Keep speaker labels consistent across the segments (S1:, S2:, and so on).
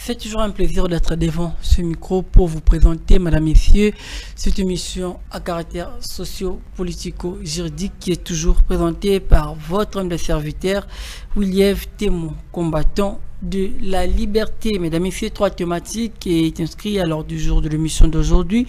S1: C'est toujours un plaisir d'être devant ce micro pour vous présenter, mesdames, messieurs, cette émission à caractère socio-politico-juridique qui est toujours présentée par votre homme de serviteur, William Témon, combattant de la liberté. Mesdames, messieurs, 3 thématiques qui est inscrit à l'ordre du jour de l'émission d'aujourd'hui.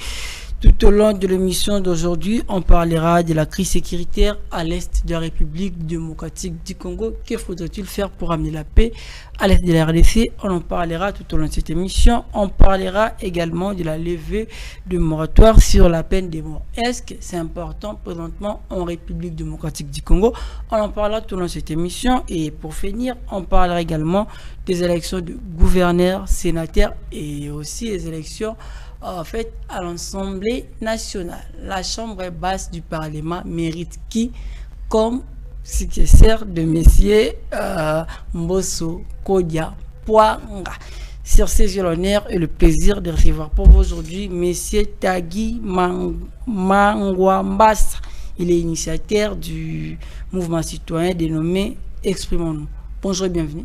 S1: Tout au long de l'émission d'aujourd'hui, on parlera de la crise sécuritaire à l'est de la République démocratique du Congo. Que faudrait-il faire pour amener la paix à l'est de la RDC? On en parlera tout au long de cette émission. On parlera également de la levée du moratoire sur la peine de mort. Est-ce que c'est important présentement en République démocratique du Congo? On en parlera tout au long de cette émission. Et pour finir, on parlera également des élections de gouverneurs, sénateurs et aussi les élections en fait à l'Assemblée nationale. La chambre basse du Parlement mérite qui comme successeur de messieurs Mbosso Kodia Poanga? Sur ces, j'ai l'honneur et le plaisir de recevoir pour vous aujourd'hui messieurs Tagui Mangwambassa. Il est initiateur du mouvement citoyen dénommé Exprimons-nous. Bonjour et bienvenue.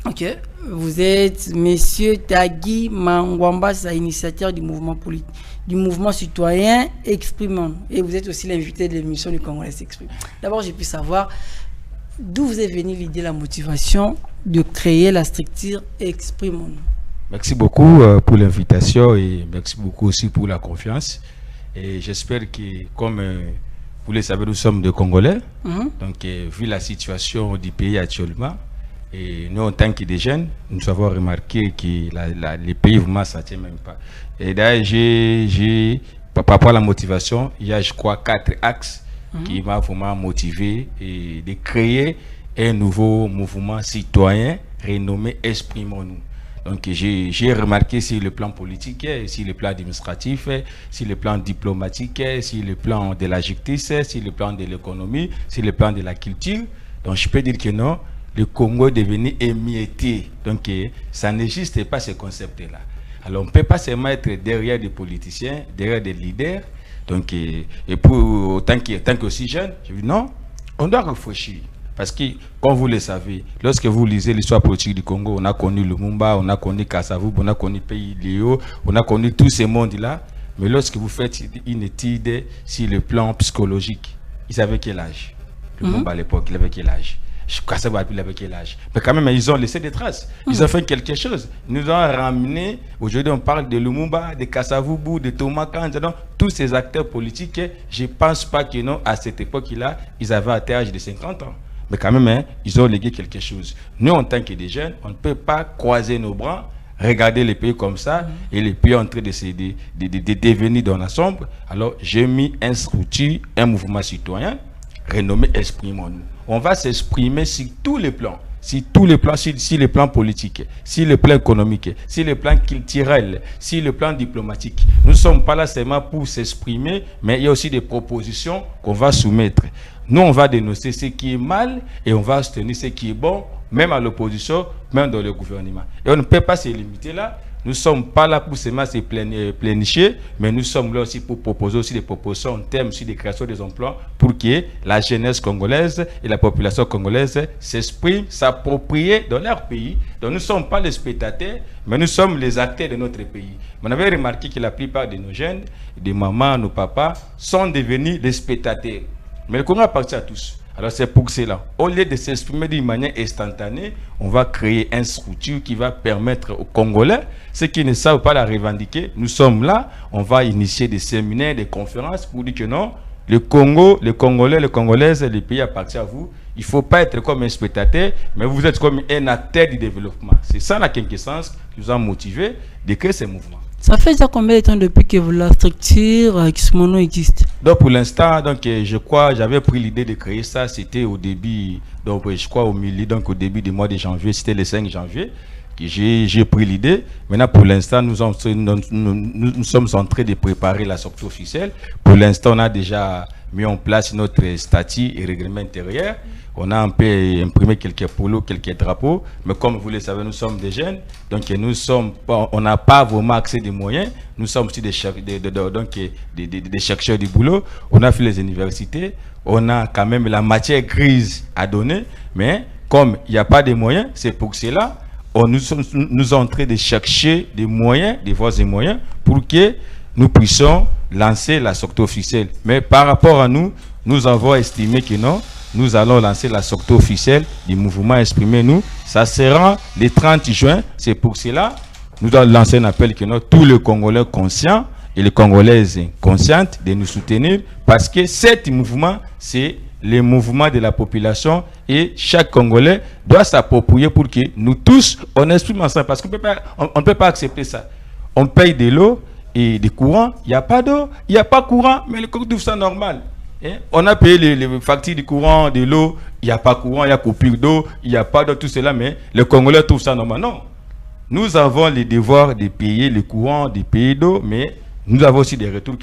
S1: Ok, vous êtes Monsieur Tagui Mangwambassa, initiateur du mouvement politique, du mouvement citoyen Exprimons, et vous êtes aussi l'invité de l'émission du Congolais s'exprime. D'abord, j'ai pu savoir d'où vous est venue l'idée, la motivation de créer la structure Exprimons.
S2: Merci beaucoup pour l'invitation et merci beaucoup aussi pour la confiance. Et j'espère que, comme vous le savez, nous sommes des Congolais, donc vu la situation du pays actuellement. Et nous, en tant que des jeunes, nous avons remarqué que les pays vraiment ne s'en tiennent même pas. Et d'ailleurs, par rapport à la motivation, il y a, je crois, 4 axes qui m'ont vraiment motivé et de créer un nouveau mouvement citoyen renommé Exprimons-nous. Donc, j'ai remarqué sur le plan politique, sur le plan administratif, sur le plan diplomatique, sur le plan de la justice, sur le plan de l'économie, sur le plan de la culture. Donc, je peux dire que non. Le Congo est devenu émietté. Donc, ça n'existe pas ce concept-là. Alors, on ne peut pas seulement être derrière des politiciens, derrière des leaders. Donc, et pour tant que aussi jeune, je dis non, on doit réfléchir. Parce que, comme vous le savez, lorsque vous lisez l'histoire politique du Congo, on a connu Lumumba, on a connu Kasavubu, on a connu Pays Léo, on a connu tous ces mondes-là. Mais lorsque vous faites une étude sur le plan psychologique, ils avaient quel âge? Lumumba à l'époque, il avait quel âge? Il avait quel âge? Mais quand même, ils ont laissé des traces. Ils ont fait quelque chose. Ils nous ont ramené. Aujourd'hui, on parle de Lumumba, de Kasavubu, de Thomas Kanza, tous ces acteurs politiques. Je ne pense pas que non, à cette époque-là, ils avaient atteint l'âge de 50 ans. Mais quand même, ils ont légué quelque chose. Nous, en tant que des jeunes, on ne peut pas croiser nos bras, regarder les pays comme ça, et les pays en train de devenir dans la sombre. Alors, j'ai mis un structure, un mouvement citoyen, renommé Exprimons-nous. On va s'exprimer sur tous les plans, sur les plans politiques, sur le plan économique, sur le plan culturel, sur le plan diplomatique. Nous ne sommes pas là seulement pour s'exprimer, mais il y a aussi des propositions qu'on va soumettre. Nous, on va dénoncer ce qui est mal et on va soutenir ce qui est bon, même à l'opposition, même dans le gouvernement. Et on ne peut pas se limiter là. Nous ne sommes pas là pour seulement se plénicher, mais nous sommes là aussi pour proposer aussi des propositions en termes aussi de création des emplois pour que la jeunesse congolaise et la population congolaise s'expriment, s'approprient dans leur pays. Donc nous ne sommes pas les spectateurs, mais nous sommes les acteurs de notre pays. On avait remarqué que la plupart de nos jeunes, des mamans, nos papas, sont devenus des spectateurs. Mais le Congo appartient à tous. Alors c'est pour cela, au lieu de s'exprimer d'une manière instantanée, on va créer une structure qui va permettre aux Congolais, ceux qui ne savent pas la revendiquer, nous sommes là, on va initier des séminaires, des conférences pour dire que non, le Congo, les Congolais, les Congolaises, les pays appartiennent à vous. Il ne faut pas être comme un spectateur, mais vous êtes comme un acteur du développement. C'est ça la quintessence qui nous a motivés de créer ce mouvement.
S1: Ça fait déjà combien de temps depuis que la structure Exprimons-nous existe? Donc
S2: pour l'instant, je crois, j'avais pris l'idée de créer ça, c'était au début, donc je crois au milieu, donc au début du mois de janvier, c'était le 5 janvier que j'ai pris l'idée. Maintenant, pour l'instant, nous sommes en train de préparer la sortie officielle. Pour l'instant, on a déjà mis en place notre statut et règlement intérieur. On a un peu imprimé quelques polos, quelques drapeaux, mais comme vous le savez, nous sommes des jeunes, donc on n'a pas vraiment accès des moyens. Nous sommes aussi des chercheurs du boulot. On a fait les universités, on a quand même la matière grise à donner, mais comme il n'y a pas de moyens, c'est pour cela nous sommes en train de chercher des moyens, des voies et moyens pour que nous puissions lancer la sortie officielle. Mais par rapport à nous, nous avons estimé que non, nous allons lancer la sortie officielle du mouvement Exprimez-nous. Ça sera le 30 juin. C'est pour cela nous allons lancer un appel que non, tous les Congolais conscients et les Congolaises conscientes de nous soutenir parce que ce mouvement, c'est le mouvement de la population et chaque Congolais doit s'approprier pour que nous tous, on exprime ensemble parce qu'on ne peut pas accepter ça. On paye de l'eau et des courants, il n'y a pas d'eau, il n'y a pas de courant, mais le Congo trouve ça normal. On a payé les factures du courant, de l'eau, il n'y a pas de courant, il y a coupure d'eau, il n'y a pas de tout cela, mais les Congolais trouvent ça normal. Non, nous avons le devoir de payer le courant, de payer d'eau, mais nous avons aussi des retours,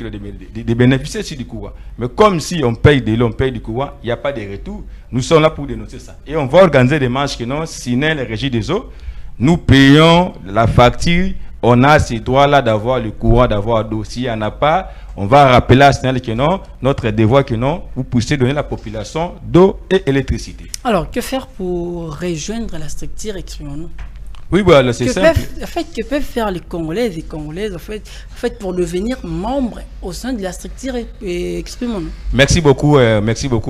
S2: des bénéficiaires aussi du courant. Mais comme si on paye de l'eau, on paye du courant, il n'y a pas de retour, nous sommes là pour dénoncer ça. Et on va organiser des marches qui non, sinon les régies des eaux, nous payons la facture, on a ces droits-là d'avoir le courant, d'avoir l'eau. S'il n'y en a pas, on va rappeler à Sénal que non, notre devoir que non, vous puissiez donner à la population d'eau et électricité.
S1: Alors, que faire pour rejoindre la structure Exprimons-nous?
S2: Oui, voilà, c'est simple.
S1: Que peuvent faire les Congolaises et Congolaises en fait, pour devenir membres au sein de la structure Exprimons-nous?
S2: Merci beaucoup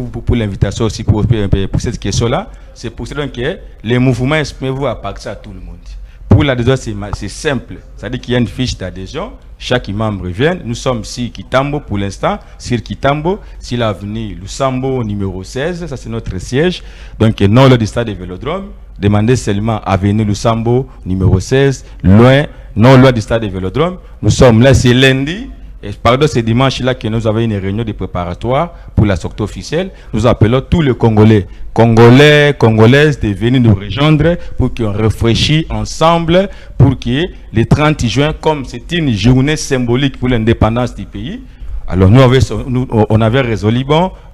S2: pour l'invitation aussi pour cette question-là. C'est pour cela que les mouvements Exprimez-vous appartiennent à tout le monde. Pour l'adhésion, c'est simple. C'est-à-dire qu'il y a une fiche d'adhésion. Chaque membre vient. Nous sommes sur Kitambo pour l'instant. Sur Kitambo, sur l'avenue Lusambo numéro 16. Ça, c'est notre siège. Donc, non le stade de Vélodrome. Demandez seulement avenue Lusambo numéro 16. Loin, non loin du stade de Vélodrome. Nous sommes là, c'est lundi. Et pardon, c'est dimanche là que nous avons une réunion de préparatoire pour la sortie officielle. Nous appelons tous les Congolais, Congolaises de venir nous rejoindre pour qu'on réfléchisse ensemble pour que le 30 juin, comme c'est une journée symbolique pour l'indépendance du pays, alors on avait résolu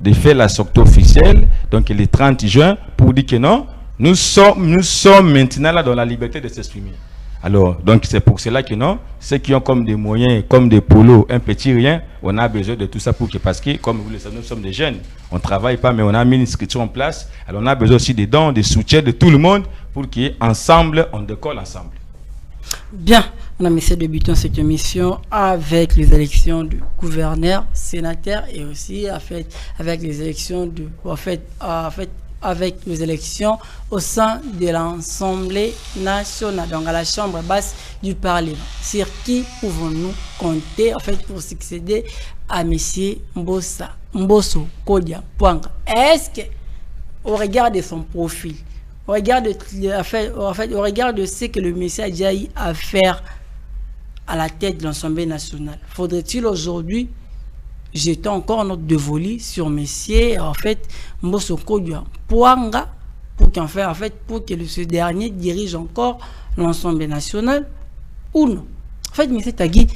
S2: de faire la sortie officielle, donc le 30 juin, pour dire que non, nous sommes maintenant là dans la liberté de s'exprimer. Alors, donc c'est pour cela que non, ceux qui ont comme des moyens, comme des polos, un petit rien, on a besoin de tout ça pour que, parce que, comme vous le savez, nous sommes des jeunes, on ne travaille pas, mais on a mis une inscription en place, alors on a besoin aussi des dons, des soutiens de tout le monde pour qu'ensemble, on décolle ensemble.
S1: Bien, on a essayé de débuter cette émission avec les élections de gouverneurs, sénateurs et aussi avec les élections de, avec les élections au sein de l'Assemblée nationale, donc à la Chambre basse du Parlement. Sur qui pouvons-nous compter pour succéder à M. Mbosso Kodia Pwanga? Est-ce que, au regard de son profil, au regard de ce que le monsieur a déjà eu à faire à la tête de l'Assemblée nationale, faudrait-il aujourd'hui jeter encore notre dévolu sur monsieur Mbosso Kodia Pwanga pour que ce dernier dirige encore l'Assemblée nationale ou non? monsieur Tagui,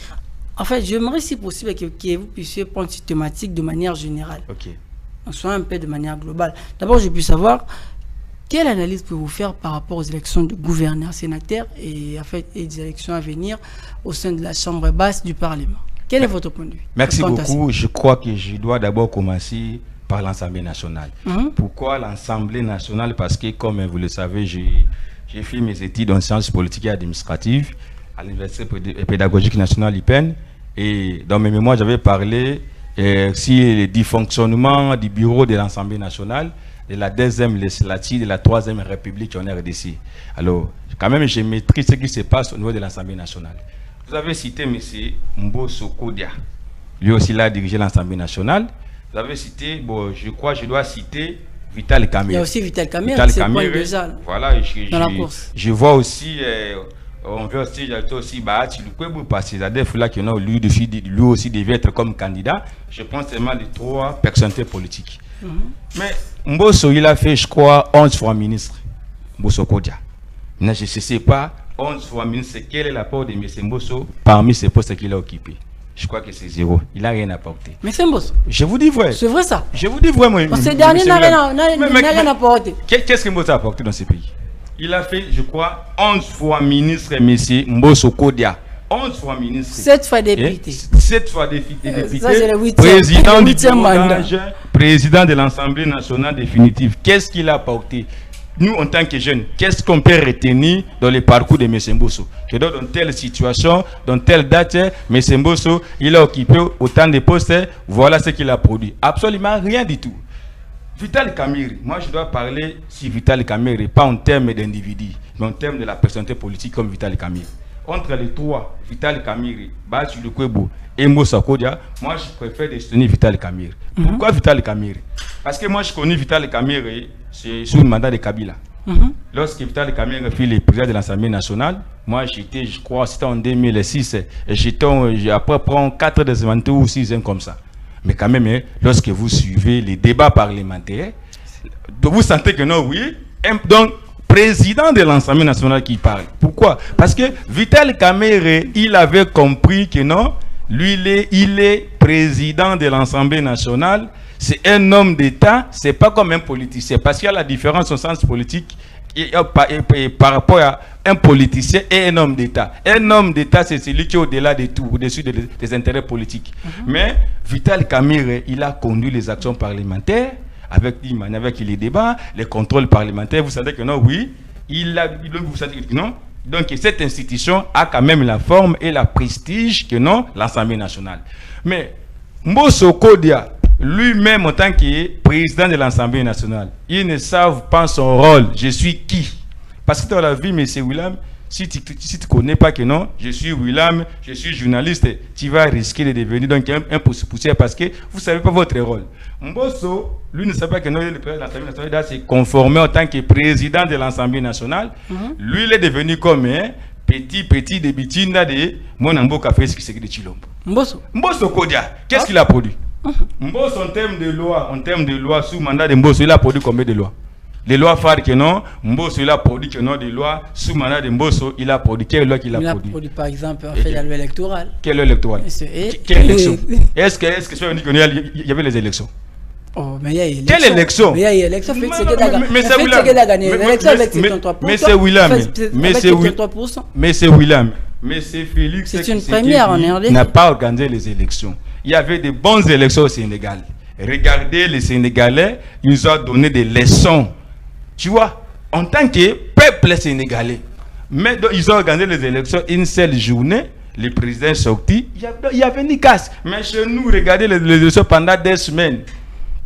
S1: j'aimerais si possible que vous puissiez prendre cette thématique de manière générale.
S2: Ok.
S1: On soit un peu de manière globale. D'abord, je puis savoir quelle analyse pouvez-vous faire par rapport aux élections de gouverneurs, sénateurs et des élections à venir au sein de la Chambre basse du Parlement. Quel est votre point de vue?
S2: Merci beaucoup. Je crois que je dois d'abord commencer par l'Assemblée nationale. Pourquoi l'Assemblée nationale? Parce que, comme vous le savez, j'ai fait mes études en sciences politiques et administratives à l'Université pédagogique nationale IPEN. Et dans mes mémoires, j'avais parlé si les dysfonctionnements du bureau de l'Assemblée nationale, de la deuxième législature, de la troisième république en RDC. Alors, quand même, je maîtrise ce qui se passe au niveau de l'Assemblée nationale. Vous avez cité M. Mbosso Kodia. Lui aussi, il a dirigé l'Assemblée nationale. Vous avez cité, je crois que je dois citer Vital Kamerhe.
S1: Il y a aussi Vital Kamerhe, c'est point déjà
S2: voilà,
S1: dans la course.
S2: Je vois aussi, on veut aussi Bahati Lukwebo, parce que Zadef là, lui aussi devait être comme candidat. Je pense seulement les trois personnalités politiques. Mais Mbosso, il a fait, je crois, 11 fois ministre. Mbosso Kodia. Je ne sais pas, 11 fois ministre, quel est l'apport de M. Mbosso parmi ces postes qu'il a occupés? Je crois que c'est zéro. Il n'a rien apporté.
S1: Mais c'est Mbosso.
S2: Je vous dis vrai.
S1: C'est vrai ça.
S2: Je vous dis vrai, moi.
S1: Ce dernier n'a rien apporté.
S2: Qu'est-ce que Mbosso a apporté dans ce pays? Il a fait, je crois, 11 fois ministre, M. Mbosso Kodia. 11 fois ministre.
S1: 7 fois député.
S2: 7 fois député.
S1: Président du
S2: président de l'Assemblée nationale définitive. Qu'est-ce qu'il a apporté? nous, en tant que jeunes, qu'est-ce qu'on peut retenir dans le parcours de M. Mbosso? Que dans telle situation, dans telle date, M. Mbosso, il a occupé autant de postes, voilà ce qu'il a produit. Absolument rien du tout. Vital Kamerhe, moi je dois parler sur Vital Kamerhe, pas en termes d'individu, mais en termes de la personnalité politique comme Vital Kamerhe. Entre les trois, Vital Kamerhe, Bassirou Lukwebo et Mbosso Kodia, moi je préfère soutenir Vital Kamerhe. Pourquoi Vital Kamerhe? Parce que moi je connais Vital Kamerhe sous le mandat de Kabila. Lorsque Vital Kamerhe fut le président de l'Assemblée nationale, moi j'étais, je crois, c'était en 2006, et j'étais après prendre 4 des ou 6 ans comme ça. Mais quand même, lorsque vous suivez les débats parlementaires, vous sentez que non, oui, donc président de l'Assemblée nationale qui parle. Pourquoi? Parce que Vital Kamerhe, il avait compris que non, lui, il est président de l'Assemblée nationale, c'est un homme d'État, c'est pas comme un politicien. Parce qu'il y a la différence au sens politique par rapport à un politicien et un homme d'État. Un homme d'État, c'est celui qui est au-delà de tout, au-dessus des intérêts politiques. Mais Vital Kamerhe, il a conduit les actions parlementaires avec les débats, les contrôles parlementaires. Vous savez que non, oui, vous savez que non. Donc cette institution a quand même la forme et la prestige que non, l'Assemblée nationale. Mais Mbosso Kodia, lui-même en tant que président de l'Assemblée nationale, ils ne savent pas son rôle. Je suis qui? Parce que dans la vie, M. William, si tu ne connais pas que non, je suis William, je suis journaliste, tu vas risquer de devenir donc un poussière parce que vous ne savez pas votre rôle. Mbosso, lui ne sait pas que non, il est le président de l'Assemblée nationale, il s'est conformé en tant que président de l'Assemblée nationale. Lui, il est devenu comme un petit débitin de mon ambo café ce qui s'est de Chilombo. Mbosso Kodia, qu'est-ce qu'il a produit? Mbosso, en termes de loi, sous mandat de Mbosso, il a produit combien de lois? Les lois phares que non, Mbosso, il a produit que non, des lois sous mandat de Mbosso, il a produit. Quelle loi qu'il a produit? Il a produit,
S1: par exemple, fait la loi électorale.
S2: Quelle loi électorale? Quelle élection? Est-ce que ça veut dire qu'il y avait les élections?
S1: Oh, mais il y a élection.
S2: Quelle élection?
S1: Mais il y a élection.
S2: Mais c'est William. Mais c'est Félix.
S1: C'est une première en RDC.
S2: N'a pas organisé les élections. Il y avait de bonnes élections au Sénégal. Regardez, les Sénégalais, ils nous ont donné des leçons. Tu vois, en tant que peuple sénégalais. Mais donc, ils ont organisé les élections une seule journée. Le président est sorti. Il y avait ni casse. Mais chez nous, regardez les élections pendant des semaines.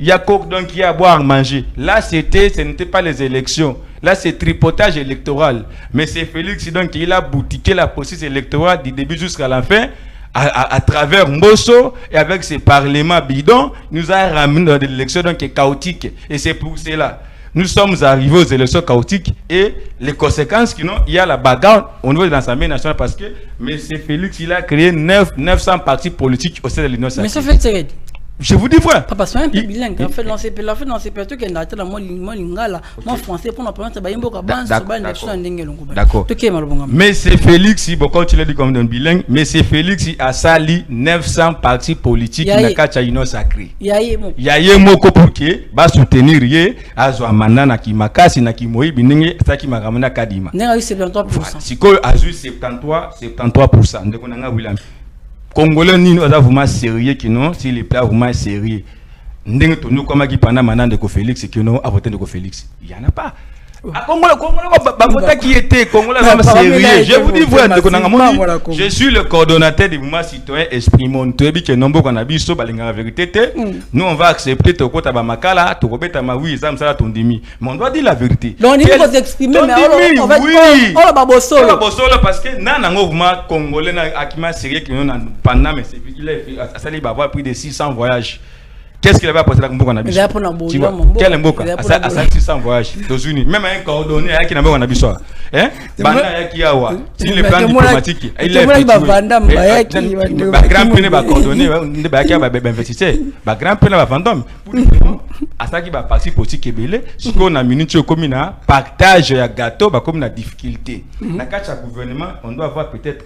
S2: Il y a donc il y a à boire, manger. Là, ce n'était pas les élections. Là, c'est tripotage électoral. Mais c'est Félix, donc, il a boutiqué la processus électorale du début jusqu'à la fin. À travers Mbosso et avec ses parlements bidons, nous a ramené dans des élections donc chaotiques. Et c'est pour cela. Nous sommes arrivés aux élections chaotiques et les conséquences qu'il y a la bagarre au niveau de l'Assemblée nationale parce que M. Félix, il a créé 900 partis politiques au sein de l'Union sacrée.
S1: Mais ça fait que
S2: je vous dis frère.
S1: Papa, c'est un peu bilingue. En fait, lancer plutôt qu'il y a moi lingala, moi français pour nous permettre de yimbo kaban sur ban nation ndengelo.
S2: D'accord. Mais c'est Félix, quand tu l'as dit comme un bilingue, mais c'est Félix a sali 900 partis politiques na kacha Union sacrée. Yaye moko pour que ba soutenir ye azo amana na kimakasi na kimoi bininge saki makamana kadima.
S1: Nenga 73%.
S2: Siko azu 73% ndeko nanga William. Congolais ni nous vraiment sérieux qui non si les plats vraiment sérieux ndenge to nous comme qui pendant maintenant de Félix qui non a voté de Félix il y en a pas à Congolais qui était Congolais vraiment sérieux je vous dis voilà je suis le coordonnateur du mouvement citoyen exprimons tebi que nombo qu'on a biso balinga la vérité nous on va accepter to kota ba makala to kobeta ma oui ça me sala ton demi mais on doit dire la vérité
S1: donc on peut s'exprimer mais on va on ba bosolo
S2: parce que nana mouvement congolais na akima sérieux qui non pendant mais il a sali ba avoir plus de 600 voyages. Qu'est-ce qu'il avait apporté là qu'on a vu? Quel mboka? À 600 voyages aux Unis. Même un coordonné qui n'a pas on a vu ça. Hein? Banda qui a wa. Si le plan diplomatique, il est fait. Grand pene ba coordonné, ne ba qui a ba investisseur. Ba grand pene ba fantôme. À ça qui va passer politique ebele, ce qu'on a minute comme na partage ya gâteau ba comme na difficulté. Na kacha gouvernement, on doit avoir peut-être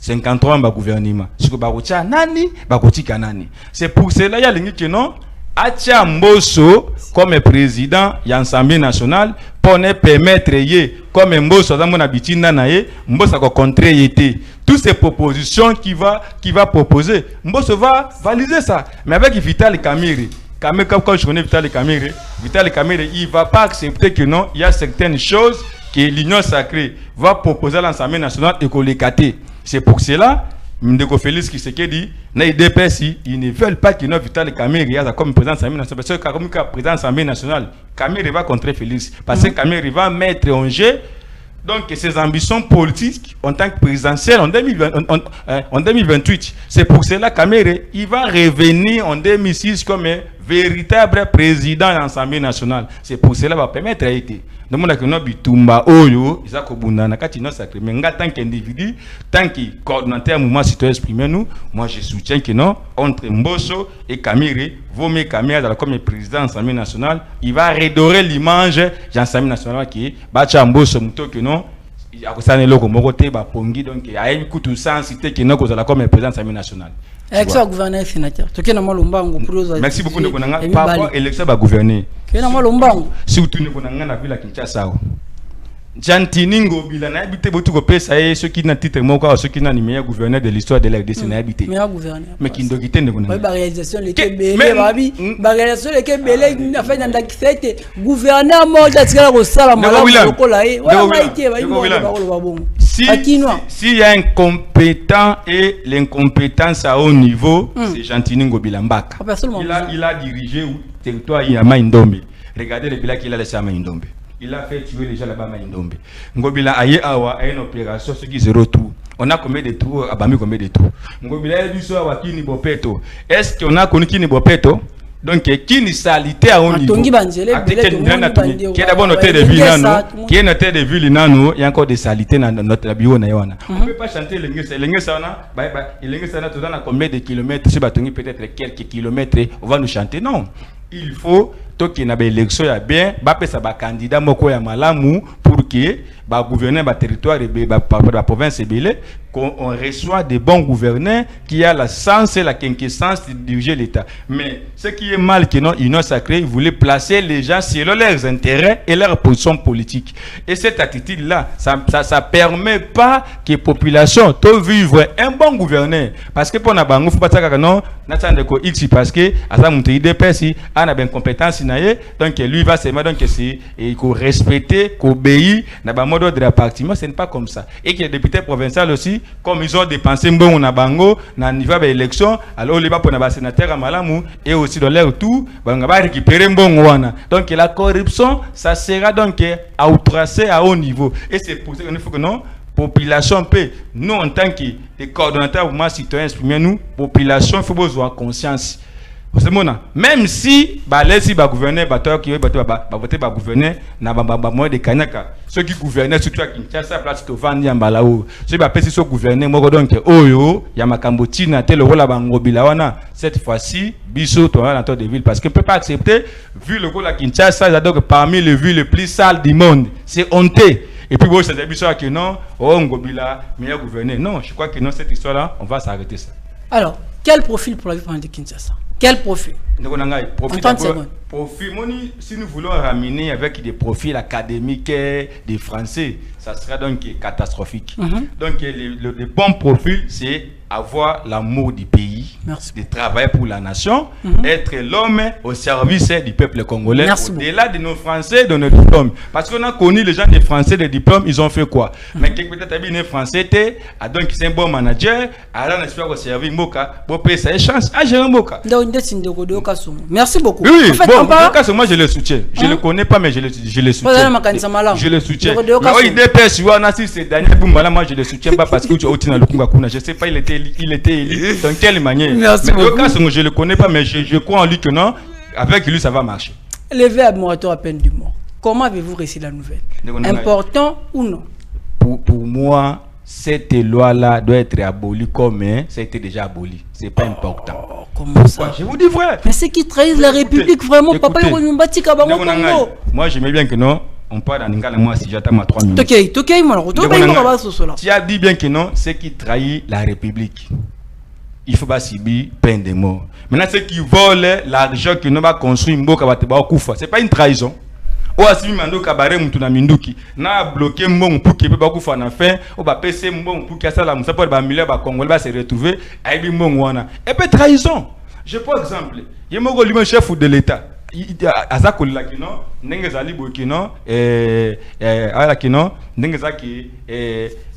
S2: 53 ba gouvernement. Ce que ba rocha nani, ba kotika nani. C'est pour cela il y a l'ingi que non Atia Mbosso comme président de l'Assemblée nationale pour ne permettre comme Mbosso dans mon habitude Mbosso a contrer toutes ces propositions qui va proposer Mbosso va valider ça mais avec Vital Kamerhe Quand je connais Vital Kamerhe, il ne va pas accepter que non, il y a certaines choses que l'Union sacrée va proposer à l'Assemblée nationale et qu'on les cate. C'est pour cela, Ndeko Félix Tshisekedi, ils ne veulent pas que notre Vital Kamerhe comme président de l'Assemblée nationale. Parce que comme président de l'Assemblée nationale, Kamerhe va contrer Félix. Parce que Kamerhe va mettre en jeu donc ses ambitions politiques en tant que présidentielle en 2028. C'est pour cela que Kamerhe, il va revenir en 2006 comme un véritable président de l'Assemblée nationale. C'est pour cela qu'il va permettre à été. Donc, on a que nous bitumba oyo, ils ont kobunda kati non sacré. Mais en tant qu'individu, tant que coordinateur mouvement citoyen exprimé nous, moi je soutiens que non entre Mbosso et Kamerhe, vaut mieux Kamerhe comme président de l'Assemblée nationale, il va redorer l'image de l'Assemblée nationale qui est bacha Mbosso muto que non. Il y a ça loko mokote ba pongi donc il y a une coutu sans citer que non comme président de l'Assemblée nationale.
S1: Élection gouverneur sénateur.
S2: Merci beaucoup de connaître par rapport à l'élection à gouverner. Surtout nous connaissons la ville à Kinshasa. Jantiningo bilana habité beaucoup de pays ceux qui n'ont titre moi ceux qui n'ont ni meilleur gouverneur de l'histoire de la RDC n'a habité.
S1: Meilleur gouverneur.
S2: Mais qui ne quitte ne connaît.
S1: Ba réalisation les Kébélé babi, ba réalisation les Kébélé na fait dans d'accepter gouverneur moi d'atsala ko sala mala ko la e. Wala maïté ba bon. Si il y a incompétent et l'incompétence à haut niveau, c'est Jantiningo Bilambaka. Il a dirigé le territoire Yama Indombe. Regardez le bilan qu'il a laissé à Maïndombe. Il a fait tuer les gens là-bas à Maïndombe. Ngobila aye awa a une opération ce qui zéro trou. On a combien de trous à Bami combien de trous. Ngobila a dit ça à Kini Bopeto. Est-ce qu'on a connu Kini Bopeto? Donc qui ni salité à haut niveau. Qui est d'abord noté de ville nano, qui est noté de ville nano, il y a encore des salités dans notre bio na yona. On peut pas chanter l'engesa na, l'engesa na tout dans combien de kilomètres, c'est batongi peut-être quelques kilomètres, on va nous chanter non. Il faut qu'il y ait une élection bien, un candidat moko ya malamu pour que ba gouverner ba territoire et ba province belé qu'on reçoit des bons gouverneurs qui a la sens et la quinquessence de diriger l'État. Mais ce qui est mal que non, Union sacrée, ils voulaient placer les gens selon leurs intérêts et leur position politique. Et cette attitude-là, ça permet pas que la population te vivre un bon gouverneur. Parce que pour nous, faut pas dire non, X parce que à ça monter IDPS, on a bien compétence donc lui va se mettre donc c'est il faut respecter, obéir dans le mode de la partie. Mais ce n'est pas comme ça. Et que les députés provinciaux aussi, comme ils ont dépensé bon na bango na niveau de l'élection, alors les va pour na sénateur à Malamu et aussi dans leur tout, on va récupérer bon wana. Donc la corruption, ça sera donc à outrasser à haut niveau. Et c'est pour ça qu'il faut que non population peut, nous en tant que coordonnateurs mouvement citoyen exprimer nous, population il faut avoir conscience. Même si si gouverner voter gouverner na moyen de Kanaka ceux qui gouvernent surtout à Kinshasa place to vandi ya mbalao ceux qui so gouverner moko donc oyo ya makambo tina te le rôle bangobila wana cette fois-ci biso to dans de ville parce que peut pas accepter vu le rôle à Kinshasa donc parmi les villes les plus sales du monde c'est honteux. Et puis bon c'est des biso que non ngobila meilleur gouverneur non je crois que non cette histoire là on va s'arrêter ça. Alors quel profil pour la ville de Kinshasa? Quel profil?
S2: Profil, si nous voulons ramener avec des profils académiques des Français, ça sera donc catastrophique. Donc le bon profil, c'est avoir l'amour du pays, de travailler pour la nation, être l'homme au service du peuple congolais, au-delà de nos Français, de nos diplômes. Parce qu'on a connu les gens des Français, des diplômes, ils ont fait quoi? Mais peut-être les Français, donc c'est un bon manager, alors on espère servir Moka, pour payer sa chance à gérer Moka.
S1: Merci beaucoup.
S2: Oui, en fait, bon, moi je le soutiens. Je le connais pas, mais je le soutiens. Je le soutiens. Moi je le soutiens pas parce que tu as je sais pas, il était élu. Dans quelle manière?
S1: Merci beaucoup.
S2: Je le connais pas, mais je crois en lui que non. Avec lui, ça va marcher.
S1: Levé à moratoire à peine du mort. Comment avez-vous réussi la nouvelle? Important ou non?
S2: Pour moi, cette loi-là doit être abolie comme ça a été déjà aboli. C'est pas important.
S1: Comment ça?
S2: Je vous dis vrai.
S1: Mais c'est qui trahissent la République vraiment? Papa,
S2: moi, j'aimais bien que non. On parle dans Ngala, moi, si j'attends ma 3 minutes.
S1: Tu
S2: as dit bien que non, c'est qui trahit la République. Il faut pas subir peine de mort. Maintenant, ceux qui volent l'argent que nous va construire c'est pas une trahison. Ou asimi mando kabare mutu na minduki na bloquer mbongo pour que ba kufa na fin ou ba PC mbongo pour que ça la musa pour ba milliard ba congolais va se retrouver aibi mbongo wana et puis trahison Je prends exemple, il y a un chef de l'État. Azako lakino nengezali bokino alakino nengezaki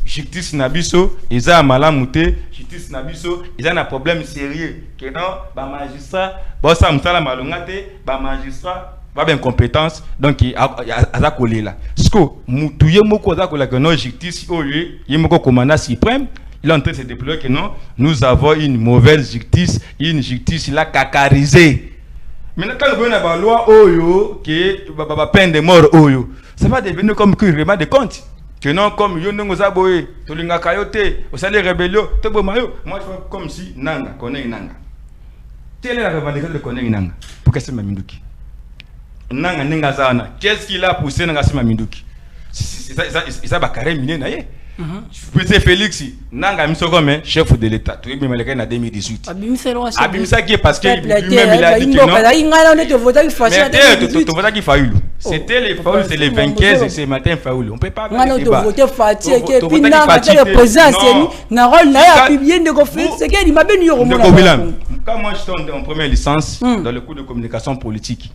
S2: justice nabiso eza malamu te justice nabiso eza na problème sérieux que non ba magistrat bosa mutala malonga te ba magistrat ba ben compétence donc azako lela sko mutuye moko azako lakino justice oyo yemoko commandant suprême. Il est en train de se déployer que non, nous avons une mauvaise justice, une justice là cacarisée. Maintenant, quand on a la loi Oyo, qui est la peine de mort Oyo, ça va devenir comme un règlement de compte. Que non, comme Yo Nengozaboé, Tolinga Kayote, au sein des rébellions, Tobo Mayo, moi je vois comme si Nanga, connaît Nanga. Quelle est la revendication de connaître Nanga? Pour qu'est-ce que c'est Maminduki? Nanga Nengazana, qu'est-ce qu'il a poussé Nanga Maminduki? C'est ça, Bakare Miné Naye. Monsieur Félix, Nanga Misogome, chef de l'État, tu es même en 2018. Abimisa qui est parce que lui-même il a dit que non. C'était les Faoul, c'est les vainqueurs et c'est matin Faoul. On ne peut pas avoir débat. Quand moi je suis en première licence dans le cours de communication politique,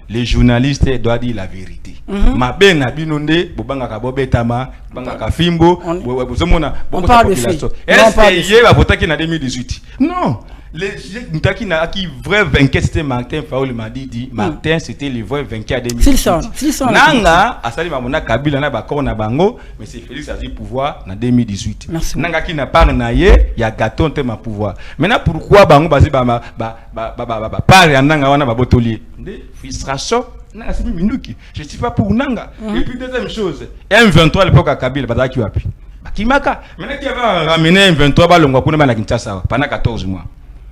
S2: les journalistes doivent dire la vérité. Ma ben a binondé, Bobanga Kabobe Tama, Banga Fimbo, on parle de fait. Est-ce qu'il y a voté qui en 2018? Non. Les gens qui vrai vainqueur c'était Martin Faoul m'a dit Martin c'était le vrai vainqueur en 2018. Nanga a sali mamona Kabila na bakor na bango mais c'est Félix a eu pouvoir en 2018. Nanga qui n'a pas naye il y a gâteau te ma pouvoir. Maintenant pourquoi bango basi ba par nanga wana ba botolier. Frustration. Je ne suis pas pour Nanga. Et puis deuxième chose, M23 à l'époque à Kabila bazaki qui wapi. Bakimaka. Maintenant qui avait ramené M23 balongwa pour na Kinshasa pendant 14 mois.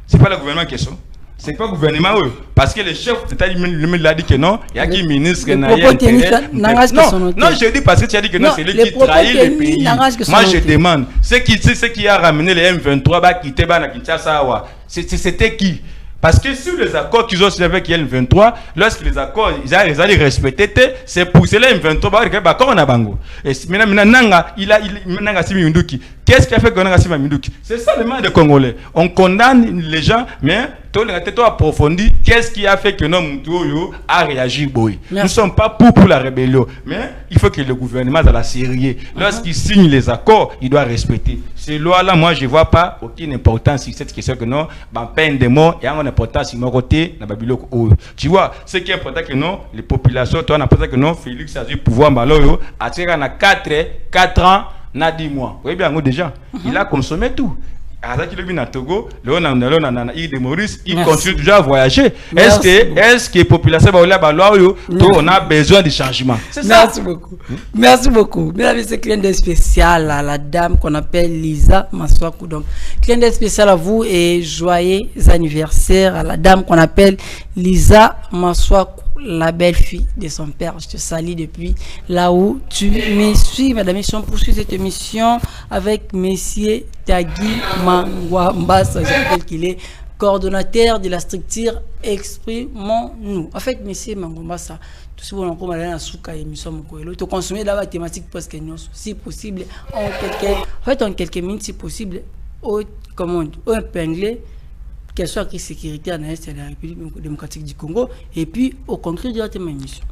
S2: C'est pas le gouvernement qui est ça. C'est pas le gouvernement parce que le chef d'État lui a dit que non, il y a qui ministre qui n'a rien intérêt. Non, je dis parce que tu as dit que non, c'est lui qui trahit le pays. Moi je demande, ceux qui a ramené les M23 bah quitter bah na Kinshasa c'était qui? Parce que sur les accords qu'ils ont signé avec M23, lorsque les accords ils allaient respecter, c'est pour cela M23 bah quand on a bango. Et maintenant Nanga Nanga Simi Minduki. Qu'est-ce qui a fait que Nanga Simi Minduki? C'est ça le mal des Congolais. On condamne les gens, mais tout approfondi. Qu'est-ce qui a fait que notre Moutoyo a réagi boy? Nous ne sommes pas pour la rébellion, mais il faut que le gouvernement à la sérieux. Lorsqu'il signe les accords, il doit respecter. Ces lois-là, moi je ne vois pas aucune importance sur cette question que non, peine de mort et en importance sur mon côté, tu vois, ce qui est important que non, les populations, toi on a pensé que non, Félix a eu pouvoir malheureux, à 4 ans, n'a 10 mois. Vous voyez bien, déjà, il a consommé tout. Il continue déjà à voyager. Est-ce que la population on a besoin de changement?
S1: Merci beaucoup. Merci beaucoup. Mesdames et messieurs, client spécial à la dame qu'on appelle Lisa Maswaku. Donc, client spécial à vous et joyeux anniversaire à la dame qu'on appelle Lisa Maswaku, la belle-fille de son père. Je te salue depuis là où tu me suis. Madame, on poursuit cette émission avec Monsieur Tagui Mangwambasa. Je rappelle qu'il est coordonnateur de la structure Exprimons-nous. En fait, Monsieur Mangwambasa, tout ce qu'on a dans la émission, tu consommes la thématique parce que si possible, en quelques minutes, si possible, au épingler qu'elle soit crise sécuritaire dans l'Est de la République démocratique du Congo et puis au concret directement émission.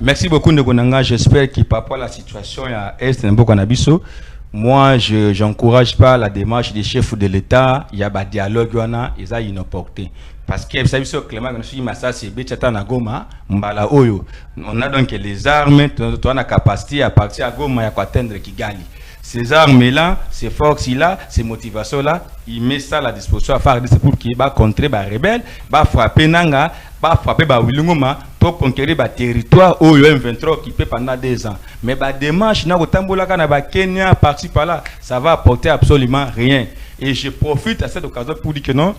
S2: Merci beaucoup Ndegonanga, j'espère que par rapport à la situation à Est de Mbokanabiso, moi j'encourage pas la démarche des chefs de l'État, il y a un dialogue ils ont inopportun. Parce que vous savez ce Clément c'est Betchata na Goma, Mbala Oyo. On a donc les armes, on a la capacité à partir à Goma et à atteindre Kigali. Ces armes-là, ces forces-là, ces motivations-là, il met ça à la disposition à faire pour qu'il va contrer les rebelles, va frapper Nanga, va frapper Wilungoma pour conquérir le territoire où il y a 23 occupé pendant 2 ans. Mais la démarche, Kenya, par-ci par-là, ça va apporter absolument rien. Et je profite à cette occasion pour dire que non,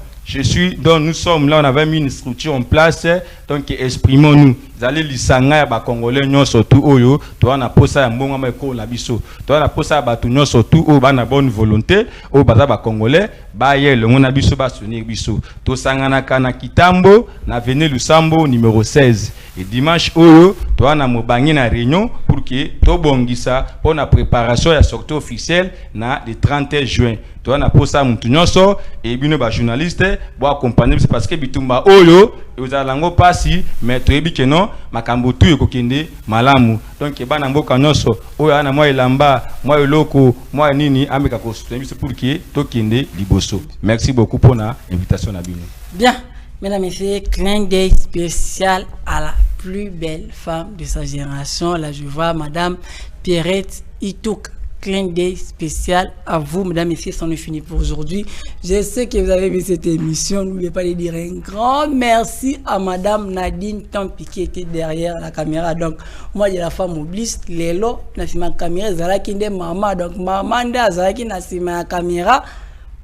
S2: nous sommes là, on avait mis une structure en place, donc exprimons-nous. Vous allez l'isanga ya Congolais nyon surtout oyo, toi na posa ya mbonga meko la biso. Toi na posa ba tu nyon surtout o ba na bonne volonté, o baza ba Congolais, ba ye le ngona biso ba soutenir biso. To sangana kana Kitambo na avenue Lusambo numéro 16. Et dimanche oyo, toi na mobangi na réunion pour que to bongisa pour la préparation ya sortie officielle na le 30 juin. Toi na posa mutu nyonso et bino ba journaliste français pour accompagner parce que bitumba oyo et vous allez lango passi mais très bien que non makambo tout yokokende malamu donc bana mboka nyonso oyo ana moi elamba moi eloko moi nini ameka ko soutenir pour que tokende liboso. Merci beaucoup pour la invitation à bino.
S1: Bien, mesdames et messieurs, clin d'œil spécial à la plus belle femme de sa génération, là je vois madame Pierrette Itouk. Clin d'œil spécial à vous, mesdames et messieurs, c'en est fini pour aujourd'hui. Je sais que vous avez vu cette émission. N'oubliez pas de dire un grand merci à madame Nadine Tampi qui était derrière la caméra. Donc, moi, j'ai la femme oblige. Lélo, n'a ma caméra, Zalaki de maman. Donc, maman de Zalaki n'a ma caméra.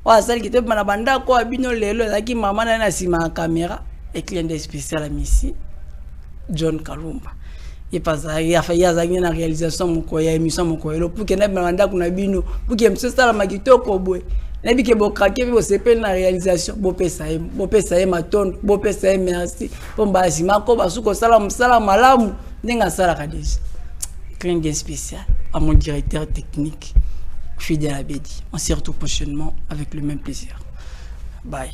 S1: Ouais, celle qui était ma banda, quoi, bino Lélo, Zalaki, maman n'a ma caméra. Et clin d'œil spécial à Missy John Kalumba. Et pas ça, il a failli avoir une réalisation mon quoi, émission mon quoi. Pour que n'ait pas qu'on a bino, pour que monsieur ça la magito koboé. N'a bien que bon craquer, vous s'appelle la réalisation. Bon pesa ma tonne, bon pesa merci. Bon basi ma ko basu ko salam malamu, n'enga sala kadej. Clin d'œil spécial à mon directeur technique, Fidèle Abedi. On se retrouve prochainement avec le même plaisir. Bye.